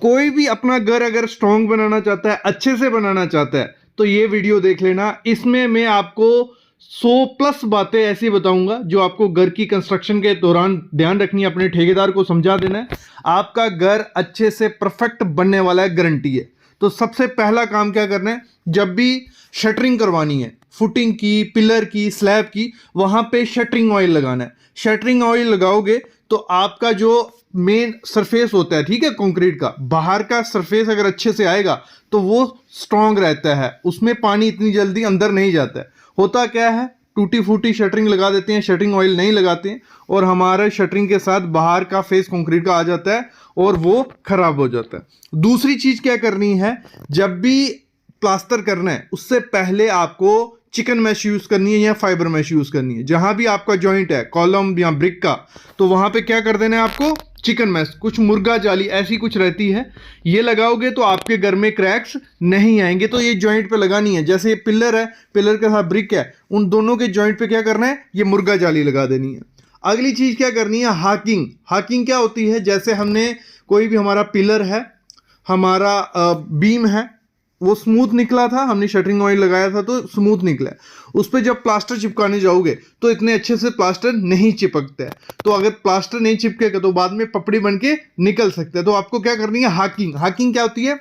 कोई भी अपना घर अगर स्ट्रांग बनाना चाहता है, अच्छे से बनाना चाहता है, तो ये वीडियो देख लेना। इसमें मैं आपको 100+ बातें ऐसी बताऊंगा जो आपको घर की कंस्ट्रक्शन के दौरान ध्यान रखनी है, अपने ठेकेदार को समझा देना है। आपका घर अच्छे से परफेक्ट बनने वाला है, गारंटी है। तो सबसे पहला काम क्या करना है, जब भी शटरिंग करवानी है, फुटिंग की, पिलर की, स्लैब की, वहां पे शटरिंग ऑयल लगाना है। शटरिंग ऑयल लगाओगे तो आपका जो मेन सरफेस होता है, ठीक है, कंक्रीट का बाहर का सरफेस अगर अच्छे से आएगा तो वो स्ट्रांग रहता है, उसमें पानी इतनी जल्दी अंदर नहीं जाता है। होता क्या है, टूटी फूटी शटरिंग लगा देते हैं, शटरिंग ऑयल नहीं लगाते हैं, और हमारे शटरिंग के साथ बाहर का फेस कंक्रीट का आ जाता है और वो खराब हो जाता है। दूसरी चीज क्या करनी है, जब भी प्लास्टर करना है उससे पहले आपको चिकन मैश यूज करनी है या फाइबर मैश यूज करनी है। जहां भी आपका जॉइंट है कॉलम या ब्रिक का, तो वहां पे क्या कर देना है आपको, चिकन मैश, कुछ मुर्गा जाली ऐसी कुछ रहती है, ये लगाओगे तो आपके घर में क्रैक्स नहीं आएंगे। तो ये जॉइंट पे लगानी है, जैसे ये पिलर है, पिलर के साथ ब्रिक है, उन दोनों के जॉइंट पे क्या करना है, ये मुर्गा जाली लगा देनी है। अगली चीज क्या करनी है, हाकिंग। हाकिंग क्या होती है, जैसे हमने कोई भी हमारा पिलर है, हमारा बीम है, वो स्मूथ निकला था, हमने शटरिंग ऑयल लगाया था तो स्मूथ निकला है, उस पर जब प्लास्टर चिपकाने जाओगे तो इतने अच्छे से प्लास्टर नहीं चिपकता है। तो अगर प्लास्टर नहीं चिपकेगा तो बाद में पपड़ी बन के निकल सकता है। तो आपको क्या करनी है, हाकिंग। हाकिंग क्या होती है,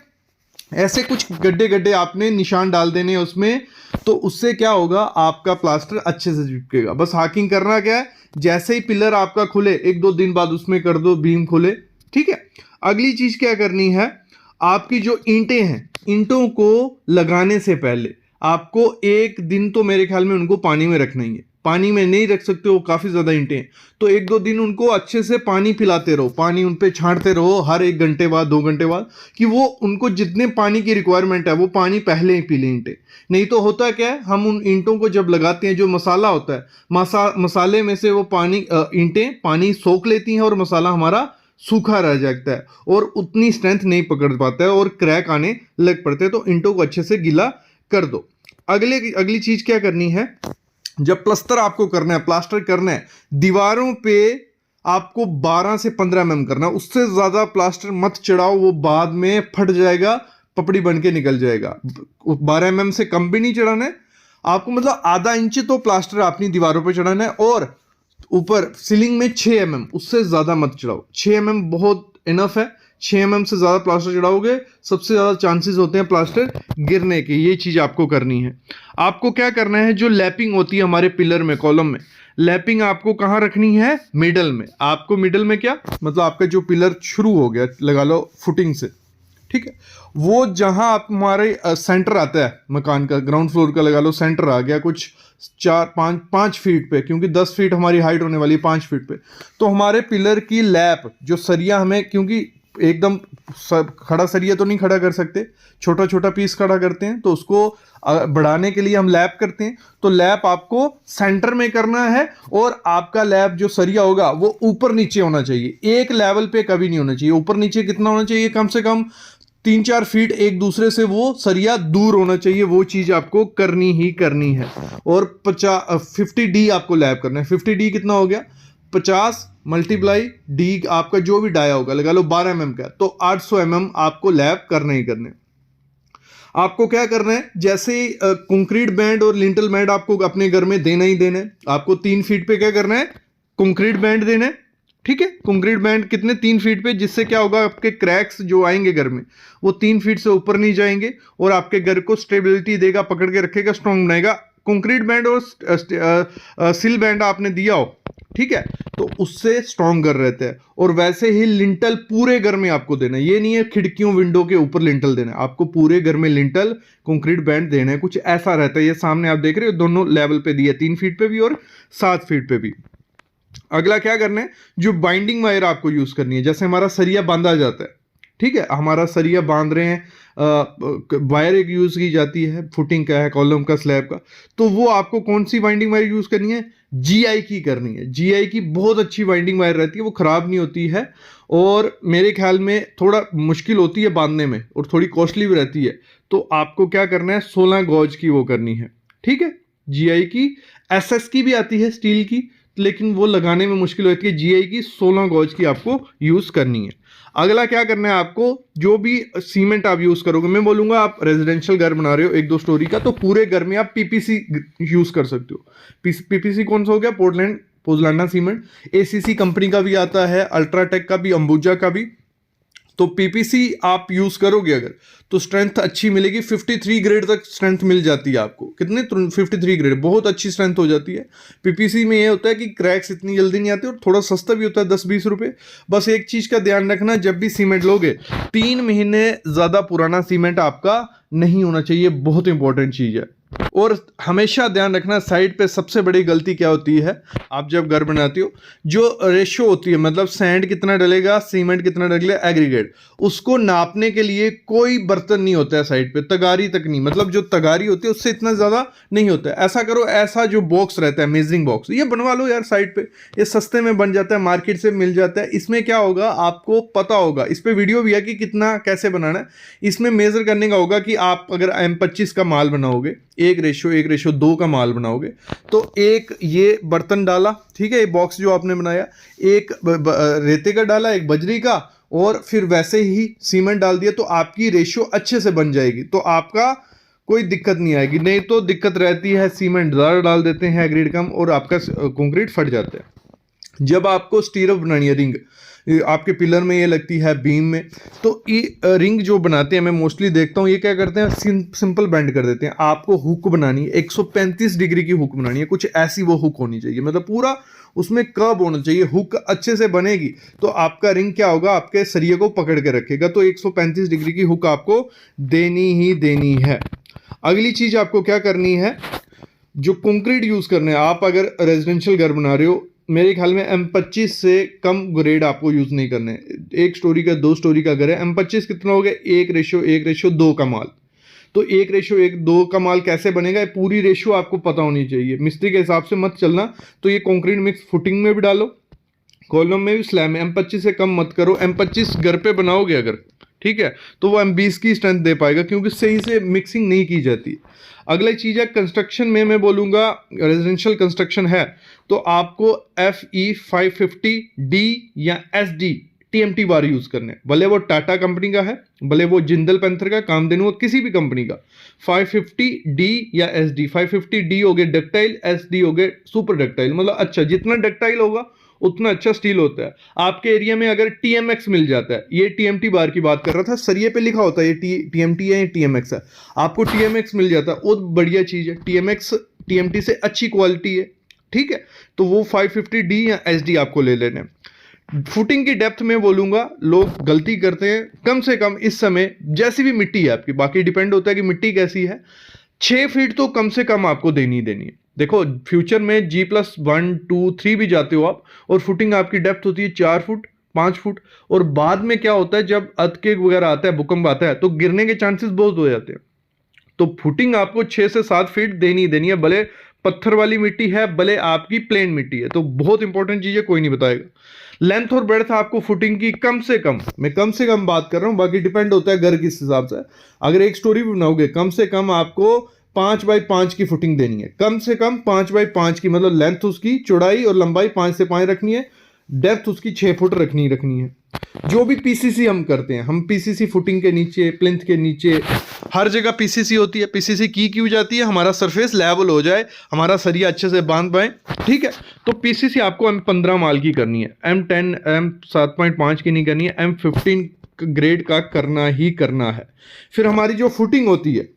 ऐसे कुछ गड्ढे गड्ढे आपने निशान डाल देने हैं उसमें, तो उससे क्या होगा, आपका प्लास्टर अच्छे से चिपकेगा। बस हाकिंग करना क्या है, जैसे ही पिलर आपका खुले 1-2 दिन बाद उसमें कर दो बीम खुले, ठीक है। अगली चीज क्या करनी है, आपकी जो ईंटें हैं, ईंटों को लगाने से पहले आपको 1 दिन तो मेरे ख्याल में उनको पानी में रखना ही है। पानी में नहीं रख सकते हो, काफी ज्यादा ईंटें हैं, तो 1-2 दिन उनको अच्छे से पानी पिलाते रहो, पानी उन पे छांटते रहो हर 1 घंटे बाद, 2 घंटे बाद, कि वो उनको जितने पानी की रिक्वायरमेंट है वो पानी पहले ही पी लें ईंटें। नहीं तो होता क्या है, हम उन ईंटों को जब लगाते हैं, जो मसाला होता है, मसाले में से वो पानी, ईंटें पानी सोख लेती हैं और मसाला हमारा सूखा रह जाता है और उतनी स्ट्रेंथ नहीं पकड़ पाता है और क्रैक आने लग पड़ते हैं। तो ईंटों को अच्छे से गीला कर दो। अगली चीज क्या करनी है, जब प्लास्टर आपको करना है, प्लास्टर करना है, दीवारों पे आपको 12 से 15 mm करना है, उससे ज्यादा प्लास्टर मत चढ़ाओ, वो बाद में फट जाएगा, पपड़ी बन के निकल जाएगा। 12 mm से कम भी नहीं चढ़ाना है आपको, मतलब आधा इंच तो प्लास्टर अपनी दीवारों पे चढ़ाना है। और ऊपर सीलिंग में 6 mm, उससे ज्यादा मत चढ़ाओ, 6 mm बहुत इनफ है। 6 mm से ज्यादा प्लास्टर चढ़ाओगे सबसे ज्यादा चांसेस होते हैं प्लास्टर गिरने के। ये चीज आपको करनी है। आपको क्या करना है, जो लैपिंग होती है हमारे पिलर में, कॉलम में, लैपिंग आपको कहां रखनी है, मिडल में। आपको मिडल में क्या मतलब, आपका जो पिलर शुरू हो गया लगा लो फुटिंग से, ठीक है, वो जहां आप हमारे सेंटर आता है मकान का, ग्राउंड फ्लोर का लगा लो सेंटर आ गया कुछ 4-5 फीट पे, क्योंकि 10 फीट हमारी हाइट होने वाली है, 5 फीट पे, तो हमारे पिलर की लैप जो सरिया हमें, क्योंकि एकदम खड़ा सरिया तो नहीं खड़ा कर सकते, छोटा छोटा पीस खड़ा करते हैं, तो उसको बढ़ाने के लिए हम लैप करते हैं। तो लैप आपको सेंटर में करना है और आपका लैप जो सरिया होगा वो ऊपर नीचे होना चाहिए, एक लेवल पे कभी नहीं होना चाहिए। ऊपर नीचे कितना होना चाहिए, कम से कम 3-4 फीट एक दूसरे से वो सरिया दूर होना चाहिए। वो चीज आपको करनी ही करनी है। और 50D आपको लैप करना है। 50D कितना हो गया, 50 मल्टीप्लाई डी, आपका जो भी डाया होगा लगा लो 12 mm का, तो 800 mm आपको लैप करना ही करने। आपको क्या करना है, जैसे कंक्रीट बैंड और लिंटल बैंड आपको अपने घर में देना ही देना है। आपको 3 फीट पे क्या करना है, कंक्रीट बैंड देना है, ठीक है। कंक्रीट बैंड कितने, 3 फीट पे, जिससे क्या होगा, आपके क्रैक्स जो आएंगे घर में वो 3 फीट से ऊपर नहीं जाएंगे और आपके घर को स्टेबिलिटी देगा, पकड़ के रखेगा, स्ट्रॉन्ग बनाएगा। कंक्रीट बैंड और सिल बैंड आपने दिया हो, ठीक है, तो उससे स्ट्रॉन्गर रहता है। और वैसे ही लिंटल पूरे घर में आपको देना है, ये नहीं है खिड़कियों विंडो के ऊपर लिंटल देना है, आपको पूरे घर में लिंटल कंक्रीट बैंड देना है। कुछ ऐसा रहता है, ये सामने आप देख रहे हो दोनों लेवल पे दिया, 3 फीट पे भी और 7 फीट पे भी। अगला क्या करना है, जो बाइंडिंग वायर आपको यूज करनी है, जैसे हमारा सरिया बांधा जाता है, ठीक है, हमारा सरिया बांध रहे हैं, वायर एक यूज की जाती है, फुटिंग का है, कॉलम का, स्लैब का, तो वो आपको कौन सी बाइंडिंग वायर यूज करनी है, जीआई की करनी है। जीआई की बहुत अच्छी बाइंडिंग वायर रहती है, वो खराब नहीं होती है और मेरे ख्याल में थोड़ा मुश्किल होती है बांधने में और थोड़ी कॉस्टली भी रहती है। तो आपको क्या करना है, 16 गॉज की वो करनी है, ठीक है, जीआई की। एसएस की भी आती है स्टील की, लेकिन वो लगाने में मुश्किल होती है। जीआई की 16 गॉज की आपको यूज करनी है। अगला क्या करना है आपको, जो भी सीमेंट आप यूज करोगे, मैं बोलूंगा आप रेजिडेंशियल घर बना रहे हो 1-2 स्टोरी का, तो पूरे घर में आप पीपीसी यूज कर सकते हो। पीपीसी कौन सा हो गया, पोर्टलैंड पोज़लाना सीमेंट। एसीसी कंपनी का भी आता है, अल्ट्राटेक का भी, अंबुजा का भी। तो पीपीसी आप यूज करोगे अगर, तो स्ट्रेंथ अच्छी मिलेगी। 53 ग्रेड तक स्ट्रेंथ मिल जाती है आपको। कितने, 53 ग्रेड, बहुत अच्छी स्ट्रेंथ हो जाती है। पीपीसी में ये होता है कि क्रैक्स इतनी जल्दी नहीं आती और थोड़ा सस्ता भी होता है, 10-20 रुपए। बस एक चीज का ध्यान रखना, जब भी सीमेंट लोगे 3 महीने ज्यादा पुराना सीमेंट आपका नहीं होना चाहिए, बहुत इंपॉर्टेंट चीज है। और हमेशा ध्यान रखना, साइड पे सबसे बड़ी गलती क्या होती है, आप जब घर बनाते हो, जो रेशो होती है, मतलब सैंड कितना डलेगा, सीमेंट कितना डलेगा, एग्रीगेट, उसको नापने के लिए कोई बर्तन नहीं होता है साइड पे, तगारी तक नहीं, मतलब जो तगारी होती है उससे इतना ज्यादा नहीं होता है। ऐसा करो, ऐसा जो बॉक्स रहता है, मेजरिंग बॉक्स, ये बनवा लो यार साइड पे, ये सस्ते में बन जाता है, मार्केट से मिल जाता है। इसमें क्या होगा, आपको पता होगा, इस पे वीडियो भी है कि कितना कैसे बनाना है। इसमें मेजर करने का होगा कि आप अगर M25 का माल बनाओगे, 1:2 का माल बनाओगे, तो एक ये बर्तन डाला, ठीक है, ये बॉक्स जो आपने बनाया, एक रेते का डाला, एक बजरी का, और फिर वैसे ही सीमेंट डाल दिया, तो आपकी रेशियो अच्छे से बन जाएगी, तो आपका कोई दिक्कत नहीं आएगी। नहीं तो दिक्कत रहती है, सीमेंट ज़्यादा डाल देते हैं, एग्रीड कम, और आपका कंक्रीट फट जाता है। जब आपको स्टीरअप बनानी है, रिंग आपके पिलर में ये लगती है, बीम में, तो ये रिंग जो बनाते हैं, मैं मोस्टली देखता हूँ, ये क्या करते हैं, सिंपल बेंड कर देते हैं। आपको हुक बनानी है, 135 डिग्री की हुक बनानी है, कुछ ऐसी वो हुक होनी चाहिए, मतलब पूरा उसमें कर्व होना चाहिए, हुक अच्छे से बनेगी तो आपका रिंग क्या होगा, आपके सरिये को पकड़ के रखेगा। तो 135 डिग्री की हुक आपको देनी ही देनी है। अगली चीज आपको क्या करनी है, जो कंक्रीट यूज करने हैं, आप अगर रेजिडेंशियल घर बना रहे हो, मेरे ख्याल में M25 से कम ग्रेड आपको यूज नहीं करने। 1 स्टोरी का 2 स्टोरी का घर है, M25 कितना हो गया, 1:1:2 का माल। तो 1:1:2 का माल कैसे बनेगा, ये पूरी रेशियो आपको पता होनी चाहिए, मिस्त्री के हिसाब से मत चलना। तो ये कंक्रीट मिक्स फुटिंग में भी डालो, कॉलम में भी, स्लैब में। M25 से कम मत करो। M25 घर पे बनाओगे अगर, ठीक है, तो वो M20 की स्ट्रेंथ दे पाएगा, क्योंकि सही से मिक्सिंग नहीं की जाती। अगला चीज़ है कंस्ट्रक्शन में, मैं बोलूँगा रेजिडेंशियल कंस्ट्रक्शन है तो आपको FE 550D या SD TMT बार यूज़ करने हैं, भले वो टाटा कंपनी का है, भले वो जिंदल पैंथर का, कामधेनु, किसी भी कंपनी का। 550D या SD, 550D हो गए डक्टाइल, SD हो गए सुपर डक्टाइल, मतलब अच्छा, जितना डक्टाइल होगा उतना अच्छा स्टील होता है। आपके एरिया में अगर TMX मिल जाता है, ये TMT बार की बात कर रहा था, सरिये पे लिखा होता है ये TMT है, ये TMX है, आपको TMX मिल जाता है, वो बढ़िया चीज़ है। TMX TMT से अच्छी क्वालिटी है, ठीक है, तो वो 550D या SD आपको ले लेने। फुटिंग की डेप्थ में बोलूंगा, लोग गलती करते हैं, कम से कम इस समय जैसी भी मिट्टी है आपकी, बाकी डिपेंड होता है कि मिट्टी कैसी है, 6 फीट तो कम से कम आपको देनी है। देखो फ्यूचर में G+1, 2, 3 भी जाते हो आप, और फुटिंग आपकी डेप्थ होती है 4 फुट, 5 फुट, और बाद में क्या होता है, जब अर्थक्वेक वगैरह आता है, भूकंप आता है, तो गिरने के चांसेस बहुत हो जाते हैं। तो फुटिंग आपको 6 से 7 फीट देनी है, भले पत्थर वाली मिट्टी है, भले आपकी प्लेन मिट्टी है। तो बहुत इंपॉर्टेंट चीज है, कोई नहीं बताएगा। लेंथ और ब्रेड्थ आपको फुटिंग की कम से कम, मैं कम से कम बात कर रहा हूं, बाकी डिपेंड होता है घर किस हिसाब से। अगर एक स्टोरी भी बनाओगे, कम से कम आपको 5x5 की फुटिंग देनी है, कम से कम 5x5 की, मतलब लेंथ उसकी, चौड़ाई और लंबाई 5 से 5 रखनी है, डेप्थ उसकी 6 फुट रखनी है। जो भी पीसीसी हम करते हैं, हम पीसीसी फुटिंग के नीचे, प्लिंथ के नीचे, हर जगह पीसीसी होती है। पीसीसी की क्यों जाती है, हमारा सरफेस लेवल हो जाए, हमारा सरिया अच्छे से बांध पाए, ठीक है। तो पीसीसी आपको M15 माल की करनी है, M10 M7.5 की नहीं करनी है, M15 ग्रेड का करना ही करना है। फिर हमारी जो फुटिंग होती है,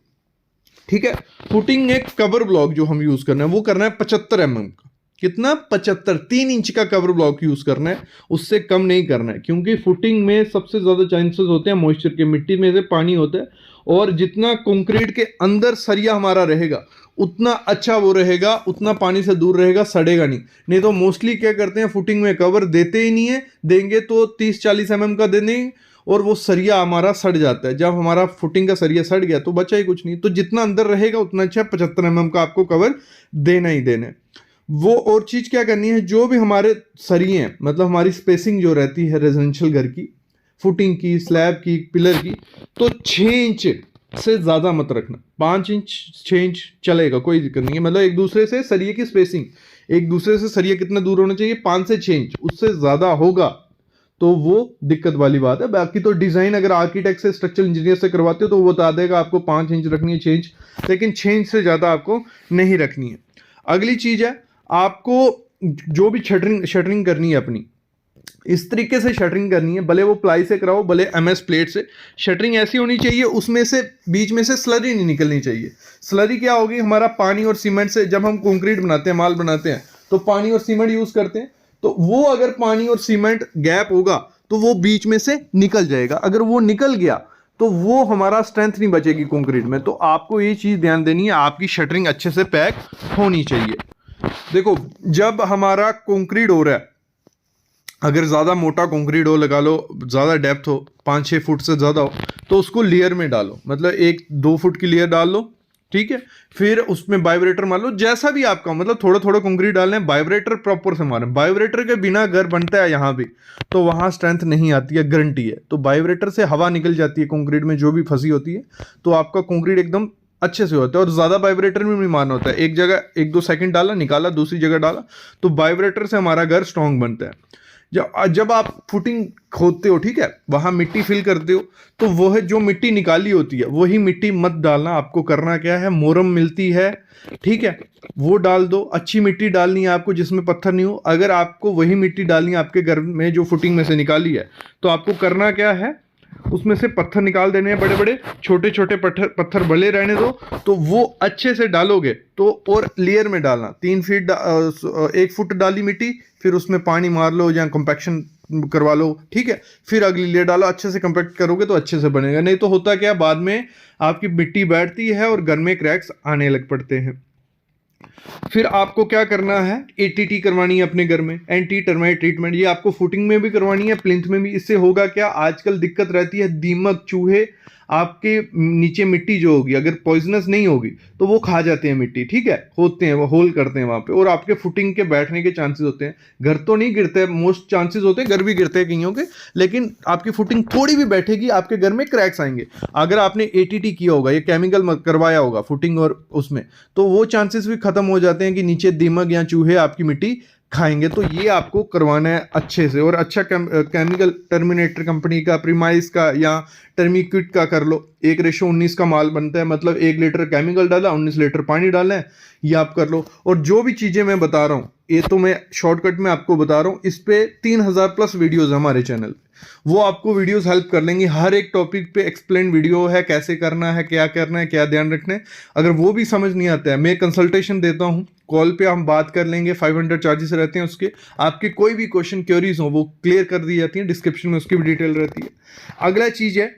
ठीक है, फुटिंग एक कवर ब्लॉक जो हम यूज करना है, वो करना है 75 mm का। कितना, 75, 3 इंच का कवर ब्लॉक यूज करना है, उससे कम नहीं करना है, क्योंकि फुटिंग में सबसे ज्यादा चांसेस होते हैं मॉइस्चर के, मिट्टी में से पानी होता है, और जितना कंक्रीट के अंदर सरिया हमारा रहेगा उतना अच्छा वो रहेगा, उतना पानी से दूर रहेगा, सड़ेगा नहीं तो मोस्टली क्या करते हैं, फुटिंग में कवर देते ही नहीं है, देंगे तो 30-40 mm का दे देंगे, और वो सरिया हमारा सड़ जाता है। जब हमारा फुटिंग का सरिया सड़ गया तो बचा ही कुछ नहीं। तो जितना अंदर रहेगा उतना अच्छा, 75 mm का आपको कवर देना ही देना है। वो और चीज क्या करनी है, जो भी हमारे सरिये हैं, मतलब हमारी स्पेसिंग जो रहती है रेजिडेंशियल घर की, फुटिंग की, स्लैब की, पिलर की, तो 6 इंच से ज्यादा मत रखना। 5 इंच 6 इंच चलेगा, कोई दिक्कत नहीं है। मतलब एक दूसरे से सरिये की स्पेसिंग, एक दूसरे से सरिया कितना दूर होना चाहिए, 5 से 6 इंच, उससे ज्यादा होगा तो वो दिक्कत वाली बात है। बाकी तो डिजाइन अगर आर्किटेक्ट से, स्ट्रक्चरल इंजीनियर से करवाते हो तो वो बता देगा आपको 5 इंच रखनी है, 6 इंच, लेकिन 6 इंच से ज्यादा आपको नहीं रखनी है। अगली चीज है, आपको जो भी शटरिंग करनी है अपनी, इस तरीके से शटरिंग करनी है, भले वो प्लाई से कराओ भले एमएस प्लेट से। शटरिंग ऐसी होनी चाहिए उसमें से बीच में से स्लरी नहीं निकलनी चाहिए। स्लरी क्या होगी, हमारा पानी और सीमेंट से, जब हम कंक्रीट बनाते हैं, माल बनाते हैं, तो पानी और सीमेंट यूज करते हैं, तो वो अगर पानी और सीमेंट गैप होगा तो वो बीच में से निकल जाएगा। अगर वो निकल गया तो वो हमारा स्ट्रेंथ नहीं बचेगी कंक्रीट में। तो आपको ये चीज ध्यान देनी है, आपकी शटरिंग अच्छे से पैक होनी चाहिए। देखो, जब हमारा कंक्रीट हो रहा है, अगर ज़्यादा मोटा कंक्रीट हो, लगा लो ज़्यादा डेप्थ हो, 5-6 फुट से ज़्यादा हो, तो उसको लेयर में डालो, मतलब 1-2 फुट की लेयर डाल लो, ठीक है। फिर उसमें वाइब्रेटर मार लो, जैसा भी आपका, मतलब थोड़ा थोड़ा कंक्रीट डालना है, वाइब्रेटर प्रॉपर से मारें। वाइब्रेटर के बिना घर बनता है यहाँ भी, तो वहाँ स्ट्रेंथ नहीं आती है, गारंटी है। तो वाइब्रेटर से हवा निकल जाती है कंक्रीट में जो भी फंसी होती है, तो आपका कंक्रीट एकदम अच्छे से होता है। और ज़्यादा वाइब्रेटर में नहीं मारना होता है, एक जगह 1-2 सेकंड डाला, निकाला, दूसरी जगह डाला, तो वाइब्रेटर से हमारा घर स्ट्रांग बनता है। जब आप फुटिंग खोदते हो, ठीक है, वहां मिट्टी फिल करते हो, तो वह जो मिट्टी निकाली होती है वही मिट्टी मत डालना। आपको करना क्या है, मोरम मिलती है, ठीक है, वो डाल दो। अच्छी मिट्टी डालनी है आपको जिसमें पत्थर नहीं हो। अगर आपको वही मिट्टी डालनी है आपके घर में जो फुटिंग में से निकाली है, तो आपको करना क्या है, उसमें से पत्थर निकाल देने हैं, बड़े बड़े, छोटे छोटे पत्थर भले रहने दो, तो वो अच्छे से डालोगे तो। और लेयर में डालना, 3 फीट 1 फुट डाली मिट्टी, फिर उसमें पानी मार लो या कंपैक्शन करवा लो, ठीक है, फिर अगली लेयर डालो, अच्छे से कंपैक्ट करोगे तो अच्छे से बनेगा। नहीं तो होता क्या, बाद में आपकी मिट्टी बैठती है और घर में क्रैक्स आने लग पड़ते हैं। फिर आपको क्या करना है, एटीटी करवानी है अपने घर में, एंटी टर्माइट ट्रीटमेंट। ये आपको फुटिंग में भी करवानी है, प्लिंथ में भी। इससे होगा क्या, आजकल दिक्कत रहती है, दीमक, चूहे, आपके नीचे मिट्टी जो होगी अगर पॉइजनस नहीं होगी तो वो खा जाते हैं मिट्टी, ठीक है, होते हैं वो, होल करते हैं वहां पे, और आपके फुटिंग के बैठने के चांसेस होते हैं। घर तो नहीं गिरते, मोस्ट चांसेस होते हैं, घर भी गिरते हैं कईयों के, लेकिन आपकी फुटिंग थोड़ी भी बैठेगी, आपके घर में क्रैक्स आएंगे। अगर आपने एटीटी किया होगा, ये केमिकल करवाया होगा फुटिंग और उसमें, तो वो चांसेस भी खत्म हो जाते हैं कि नीचे दीमक या चूहे आपकी मिट्टी खाएंगे। तो ये आपको करवाना है अच्छे से। और अच्छा केमिकल टर्मिनेटर कंपनी का, प्रीमाइस का या टर्मिक्विट का कर लो। 1:19 का माल बनता है, मतलब 1 लीटर केमिकल डाला, 19 लीटर पानी डाला है, ये आप कर लो। और जो भी चीज़ें मैं बता रहा हूँ, ये तो मैं शॉर्टकट में आपको बता रहा हूँ, इस पे 3000 प्लस वीडियोज़ हमारे चैनल पे, वो आपको वीडियोस हेल्प कर लेंगी। हर एक टॉपिक पे एक्सप्लेन वीडियो है, कैसे करना है, क्या करना है, क्या ध्यान रखना है। अगर वो भी समझ नहीं आता है, मैं कंसल्टेशन देता हूँ, कॉल पे हम बात कर लेंगे, 500 चार्जेस रहते हैं उसके। आपके कोई भी क्वेश्चन क्वेरीज हो वो क्लियर कर दी जाती है, डिस्क्रिप्शन में उसकी भी डिटेल रहती है। अगला चीज़ है,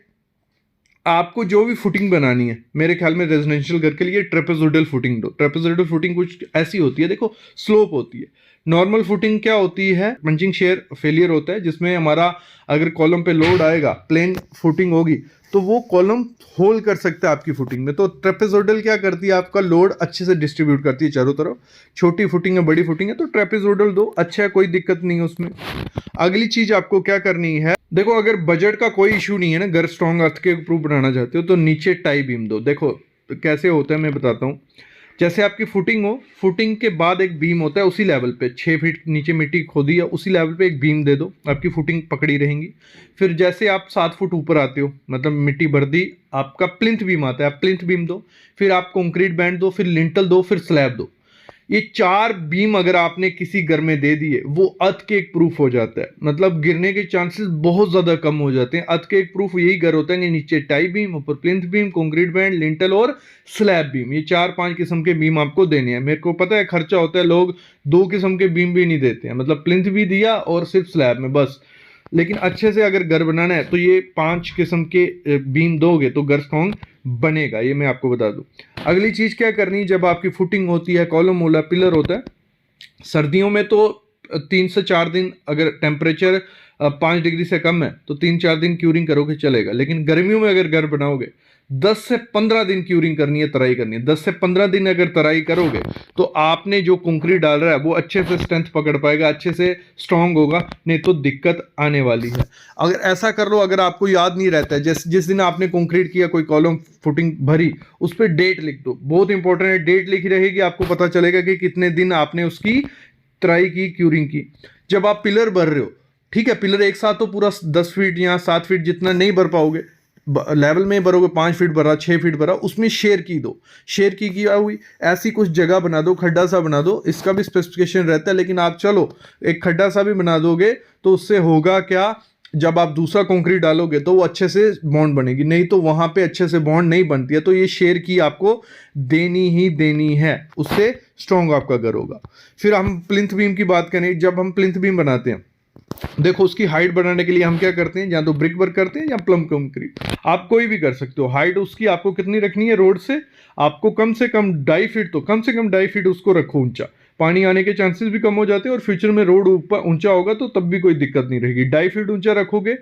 आपको जो भी फुटिंग बनानी है, मेरे ख्याल में रेजिडेंशियल घर के लिए ट्रेपेजोइडल फुटिंग दो। ट्रेपेजोइडल फुटिंग कुछ ऐसी होती है, देखो स्लोप होती है। नॉर्मल फुटिंग क्या होती है, पंचिंग शेयर फेलियर होता है, जिसमें हमारा अगर कॉलम पे लोड आएगा, प्लेन फुटिंग होगी तो वो कॉलम होल कर सकता है आपकी फुटिंग में। तो ट्रेपेजोइडल क्या करती है, आपका लोड अच्छे से डिस्ट्रीब्यूट करती है चारों तरफ। छोटी फुटिंग है, बड़ी फुटिंग है, तो ट्रेपेजोइडल दो, अच्छा है, कोई दिक्कत नहीं है उसमें। अगली चीज आपको क्या करनी है, देखो अगर बजट का कोई इशू नहीं है ना, घर स्ट्रॉन्ग अर्थ के प्रूफ बनाना चाहते हो, तो नीचे टाई बीम दो। देखो कैसे होता है मैं बताता हूँ। जैसे आपकी फुटिंग हो, फुटिंग के बाद एक बीम होता है उसी लेवल पे, 6 फीट नीचे मिट्टी खोदी है, उसी लेवल पे एक बीम दे दो, आपकी फुटिंग पकड़ी रहेंगी। फिर जैसे आप 7 फुट ऊपर आते हो, मतलब मिट्टी भर दी, आपका प्लिंथ बीम आता है, आप प्लिंथ बीम दो, फिर आप कंक्रीट बैंड दो, फिर लिंटल दो, फिर स्लैब दो। ये 4 बीम अगर आपने किसी घर में दे दिए, वो अर्थ के एक प्रूफ हो जाता है, मतलब गिरने के चांसेस बहुत ज्यादा कम हो जाते हैं। अर्थ के एक प्रूफ यही घर होता है कि नीचे टाई बीम, ऊपर plinth beam, concrete band, lintel और स्लैब बीम। ये 4-5 किस्म के बीम आपको देने हैं। मेरे को पता है खर्चा होता है, लोग 2 किस्म के बीम भी नहीं देते हैं, मतलब प्लिंथ भी दिया और सिर्फ स्लैब में बस। लेकिन अच्छे से अगर घर बनाना है तो ये 5 किस्म के बीम दोगे तो घर स्ट्रॉन्ग बनेगा, ये मैं आपको बता दूं। अगली चीज क्या करनी, जब आपकी फुटिंग होती है, कॉलम होला, पिलर होता है, सर्दियों में तो 3 से 4 दिन, अगर टेम्परेचर 5 डिग्री से कम है तो 3-4 दिन क्यूरिंग करोगे चलेगा। लेकिन गर्मियों में अगर घर बनाओगे 10 से 15 दिन क्यूरिंग करनी है, तराई करनी है। 10 से 15 दिन अगर तराई करोगे तो आपने जो कंक्रीट डाल रहा है वो अच्छे से स्ट्रेंथ पकड़ पाएगा, अच्छे से स्ट्रांग होगा, नहीं तो दिक्कत आने वाली है। अगर ऐसा कर लो, अगर आपको याद नहीं रहता है, जिस दिन आपने कंक्रीट किया, कोई कॉलम फुटिंग भरी, उस पर डेट लिख दो, बहुत इंपॉर्टेंट है। डेट लिखी रहेगी, आपको पता चलेगा कि कितने दिन आपने उसकी तराई की, क्यूरिंग की। जब आप पिलर भर रहे हो ठीक है, पिलर एक साथ तो पूरा 10 फीट या 7 फीट जितना नहीं भर पाओगे, लेवल में भरोगे, 5 फीट भरा, 6 फीट भरा, उसमें शेयर की दो। शेयर की क्या हुई, ऐसी कुछ जगह बना दो, खड्डा सा बना दो, इसका भी स्पेसिफिकेशन रहता है, लेकिन आप चलो एक खड्डा सा भी बना दोगे तो उससे होगा क्या, जब आप दूसरा कंक्रीट डालोगे तो वो अच्छे से बॉन्ड बनेगी, नहीं तो वहां पे अच्छे से बॉन्ड नहीं बनती है। तो ये शेयर की आपको देनी ही देनी है, उससे स्ट्रॉन्ग आपका घर होगा। फिर हम प्लिंथ बीम की बात करें, जब हम प्लिंथ बीम बनाते हैं, देखो उसकी हाइट बढ़ाने के लिए हम क्या करते हैं, या तो ब्रिक वर्क करते हैं या प्लम कंक्रीट, आप कोई भी कर सकते हो। हाइट उसकी आपको कितनी रखनी है, रोड से आपको कम से कम 2.5 फीट, तो कम से कम 2.5 फीट उसको रखो ऊंचा, पानी आने के चांसेस भी कम हो जाते हैं, और फ्यूचर में रोड ऊपर ऊंचा होगा तो तब भी कोई दिक्कत नहीं रहेगी। 2.5 फीट ऊंचा रखोगे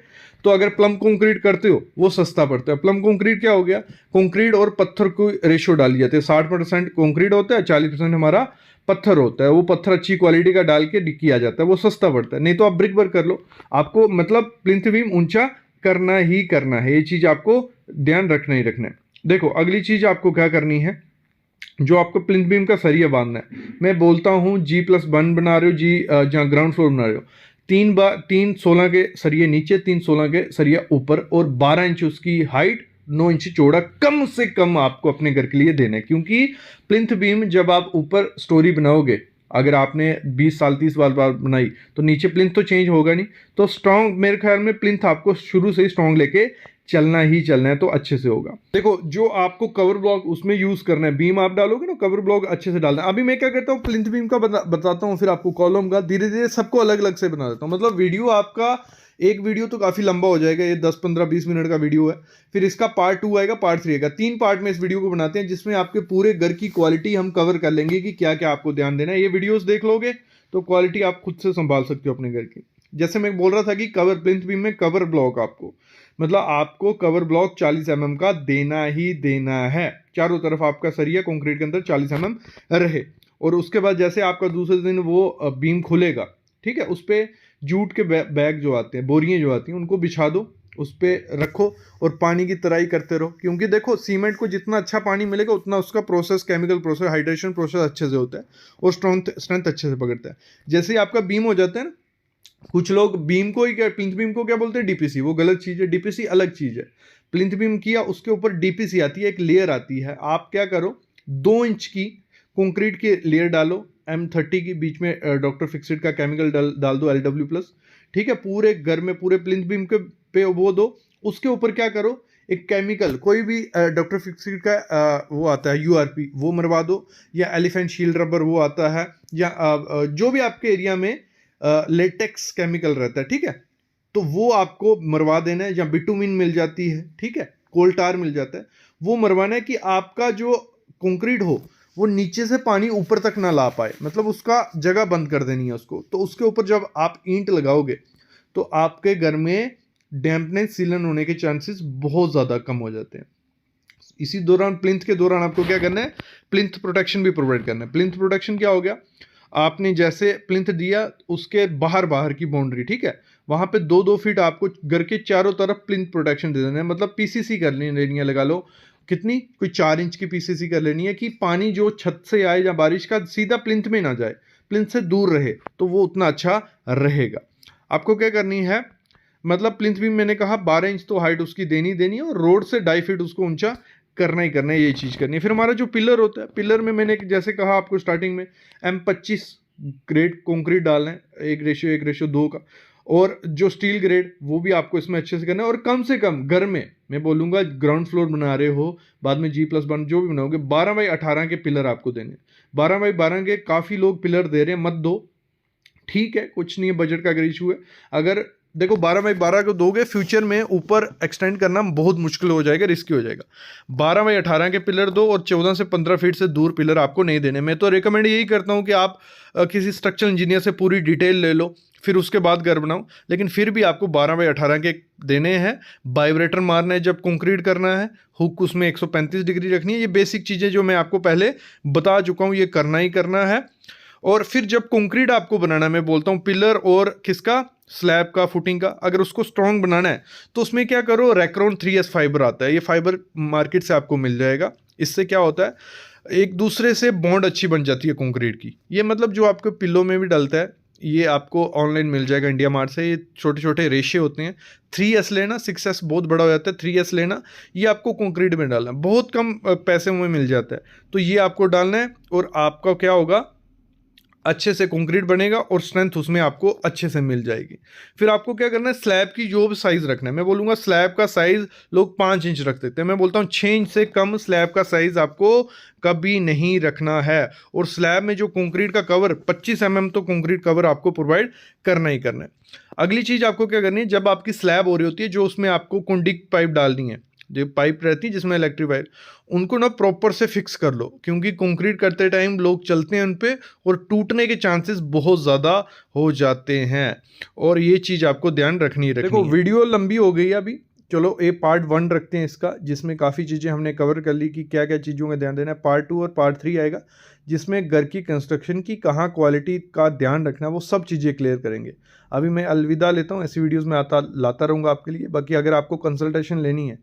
तो अगर प्लम कंक्रीट करते हो वो सस्ता पड़ता है। प्लम कंक्रीट क्या हो गया, कंक्रीट और पत्थर को रेशियो डाली जाती है, 60% कंक्रीट होता है, 40% हमारा पत्थर होता है। वो पत्थर अच्छी क्वालिटी का डाल के किया जाता है, वो सस्ता पड़ता है। नहीं तो आप ब्रिक वर्क कर लो, आपको मतलब प्लिंथ बीम ऊंचा करना ही करना है, ये चीज आपको ध्यान रखना ही रखना है। देखो अगली चीज आपको क्या करनी है, जो आपको प्लिंथ बीम का सरिया बांधना है, मैं बोलता हूँ G+1 बना रहे हो, जहाँ ग्राउंड फ्लोर बना रहे हो, 3 16 के सरिये नीचे, 3 16 के सरिया ऊपर, और 12 इंच उसकी हाइट, 9 इंच चौड़ा कम से कम आपको अपने घर के लिए देना है। क्योंकि प्लिंथ बीम जब आप ऊपर स्टोरी बनाओगे, अगर आपने 20 साल 30 साल बाद बनाई तो नीचे प्लिंथ तो चेंज होगा नहीं, तो स्ट्रॉन्ग, मेरे ख्याल में प्लिंथ आपको शुरू से ही स्ट्रॉन्ग लेके चलना ही चलना है, तो अच्छे से होगा। देखो जो आपको कवर ब्लॉक उसमें यूज करना है, बीम आप डालोगे ना, कवर ब्लॉक अच्छे से डालना है। अभी मैं क्या करता हूँ, प्लिंथ बीम का बताता हूँ, फिर आपको कॉलम का, धीरे धीरे सबको अलग अलग से बना देता हूँ। मतलब वीडियो आपका, एक वीडियो तो काफी लंबा हो जाएगा, ये 10 15 20 मिनट का वीडियो है, फिर इसका पार्ट 2 आएगा, पार्ट 3 आएगा, 3 पार्ट में इस वीडियो को बनाते हैं, जिसमें आपके पूरे घर की क्वालिटी हम कवर कर लेंगे कि क्या क्या आपको ध्यान देना है। ये वीडियोस देख लोगे तो क्वालिटी आप खुद से संभाल सकते हो अपने घर की। जैसे मैं बोल रहा था कि कवर, प्लिंथ बीम में कवर ब्लॉक आपको, मतलब आपको कवर ब्लॉक 40 mm का देना ही देना है, चारों तरफ आपका सरिया कंक्रीट के अंदर 40 mm रहे। और उसके बाद जैसे आपका दूसरे दिन वो बीम खुलेगा, ठीक है, उस पर जूट के बैग जो आते हैं, बोरियां जो आती हैं, उनको बिछा दो, उस पर रखो और पानी की तराई करते रहो। क्योंकि देखो सीमेंट को जितना अच्छा पानी मिलेगा उतना उसका process, chemical process, hydration process अच्छे से होता है और स्ट्रेंथ अच्छे से पकड़ता है। जैसे ही आपका बीम हो जाता है ना, कुछ लोग बीम को ही क्या, प्लिंथ बीम को क्या बोलते हैं, डीपीसी, वो गलत चीज है। डीपीसी अलग चीज है। प्लिंथ बीम किया, उसके ऊपर डीपीसी आती है, एक लेयर आती है। आप क्या करो, 2 इंच की कंक्रीट की लेयर डालो, M30 की, बीच में डॉक्टर फिक्सिट का केमिकल डाल दो, LW+, ठीक है, पूरे घर में, पूरे प्लिंथ बीम के पे वो दो। उसके ऊपर क्या करो, एक केमिकल, कोई भी डॉक्टर फिक्सिट का वो आता है URP, वो मरवा दो, या एलिफेंट शील्ड रबर वो आता है, या जो भी आपके एरिया में लेटेक्स केमिकल रहता है, ठीक है, तो वो आपको मरवा देना है। या बिटुमिन मिल जाती है, ठीक है, कोल्टार मिल जाता है, वो मरवाना है कि आपका जो कंक्रीट हो वो नीचे से पानी ऊपर तक ना ला पाए, मतलब उसका जगह बंद कर देनी है उसको। तो उसके ऊपर जब आप ईंट लगाओगे तो आपके घर में डैम्पनेस, सीलन होने के चांसेस बहुत ज़्यादा कम हो जाते हैं। इसी दौरान, प्लिंथ के दौरान आपको क्या करना है, प्लिंथ प्रोटेक्शन भी प्रोवाइड करना है। प्लिंथ प्रोटेक्शन क्या हो गया, आपने जैसे प्लिंथ दिया, उसके बाहर की बाउंड्री, ठीक है, वहां पे 2-2 फीट आपको घर के चारों तरफ प्लिंथ प्रोटेक्शन दे देना है। मतलब पीसीसी कर लेनी है, लगा लो कितनी, कोई 4 इंच की पीसीसी कर लेनी है, कि पानी जो छत से आए या बारिश का सीधा प्लिंथ में ना जाए, प्लिंथ से दूर रहे, तो वो उतना अच्छा रहेगा। आपको क्या करनी है, मतलब प्लिंथ भी मैंने कहा 12 इंच तो हाइट उसकी देनी है, और रोड से 2.5 फीट उसको ऊंचा करना ही करना है, ये चीज़ करनी है। फिर हमारा जो पिलर होता है, पिलर में मैंने जैसे कहा आपको स्टार्टिंग में, M25 ग्रेड कंक्रीट डालना है, 1:2 का, और जो स्टील ग्रेड वो भी आपको इसमें अच्छे से करना है। और कम से कम घर में, मैं बोलूँगा ग्राउंड फ्लोर बना रहे हो, बाद में G+1 जो भी बनाओगे, 12x18 के पिलर आपको देने। 12x12 के काफ़ी लोग पिलर दे रहे हैं, मत दो, ठीक है, कुछ नहीं है, बजट का अगर इशू है। अगर देखो 12x12 को दोगे, फ्यूचर में ऊपर एक्सटेंड करना बहुत मुश्किल हो जाएगा, रिस्की हो जाएगा। 12x18 के पिलर दो, और 14 से 15 फीट से दूर पिलर आपको नहीं देने। मैं तो रिकमेंड यही करता हूँ कि आप किसी स्ट्रक्चरल इंजीनियर से पूरी डिटेल ले लो, फिर उसके बाद घर बनाओ। लेकिन फिर भी आपको 12x18 के देने हैं। वाइब्रेटर मारना है जब कंक्रीट करना है, हुक उसमें 135 डिग्री रखनी है। ये बेसिक चीज़ें जो मैं आपको पहले बता चुका हूँ, ये करना ही करना है। और फिर जब कंक्रीट आपको बनाना है, मैं बोलता हूँ पिलर और किसका, स्लैब का, फुटिंग का, अगर उसको स्ट्रॉन्ग बनाना है तो उसमें क्या करो, रैक्रॉन 3S फाइबर आता है, ये फाइबर मार्केट से आपको मिल जाएगा। इससे क्या होता है, एक दूसरे से बॉन्ड अच्छी बन जाती है कंक्रीट की। ये मतलब जो आपके पिल्लों में भी डलता है, ये आपको ऑनलाइन मिल जाएगा इंडिया मार्ट से। ये छोटे छोटे रेशे होते हैं। 3S लेना, 6S बहुत बड़ा हो जाता है, 3S लेना। ये आपको कंक्रीट में डालना है, बहुत कम पैसे में मिल जाता है। तो ये आपको डालना है और आपका क्या होगा, अच्छे से कंक्रीट बनेगा और स्ट्रेंथ उसमें आपको अच्छे से मिल जाएगी। फिर आपको क्या करना है, स्लैब की जो भी साइज़ रखना है, मैं बोलूँगा स्लैब का साइज़ लोग 5 इंच रख देते हैं, मैं बोलता हूँ 6 इंच से कम स्लैब का साइज़ आपको कभी नहीं रखना है। और स्लैब में जो कंक्रीट का कवर 25 mm तो कंक्रीट कवर आपको प्रोवाइड करना ही करना है। अगली चीज़ आपको क्या करनी है, जब आपकी स्लैब हो रही होती है, जो उसमें आपको कुंडी पाइप डालनी है, जो पाइप रहती है जिसमें इलेक्ट्रिक वायर, उनको ना प्रॉपर से फिक्स कर लो, क्योंकि कंक्रीट करते टाइम लोग चलते हैं उन पे और टूटने के चांसेस बहुत ज़्यादा हो जाते हैं। और ये चीज़ आपको ध्यान रखनी है। देखो वीडियो लंबी हो गई अभी, चलो ये पार्ट 1 रखते हैं इसका, जिसमें काफ़ी चीज़ें हमने कवर कर ली कि क्या क्या चीज़ों का ध्यान देना है। पार्ट 2 और पार्ट 3 आएगा, जिसमें घर की कंस्ट्रक्शन की कहाँ क्वालिटी का ध्यान रखना है, वो सब चीज़ें क्लियर करेंगे। अभी मैं अलविदा लेता हूँ, ऐसी वीडियोज़ में लाता रहूँगा आपके लिए। बाकी अगर आपको कंसल्टेशन लेनी है,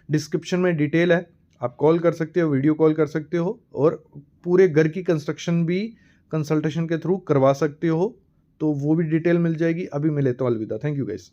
डिस्क्रिप्शन में डिटेल है, आप कॉल कर सकते हो, वीडियो कॉल कर सकते हो, और पूरे घर की कंस्ट्रक्शन भी कंसल्टेशन के थ्रू करवा सकते हो, तो वो भी डिटेल मिल जाएगी। अभी मैं लेता हूँ अलविदा। Thank you guys.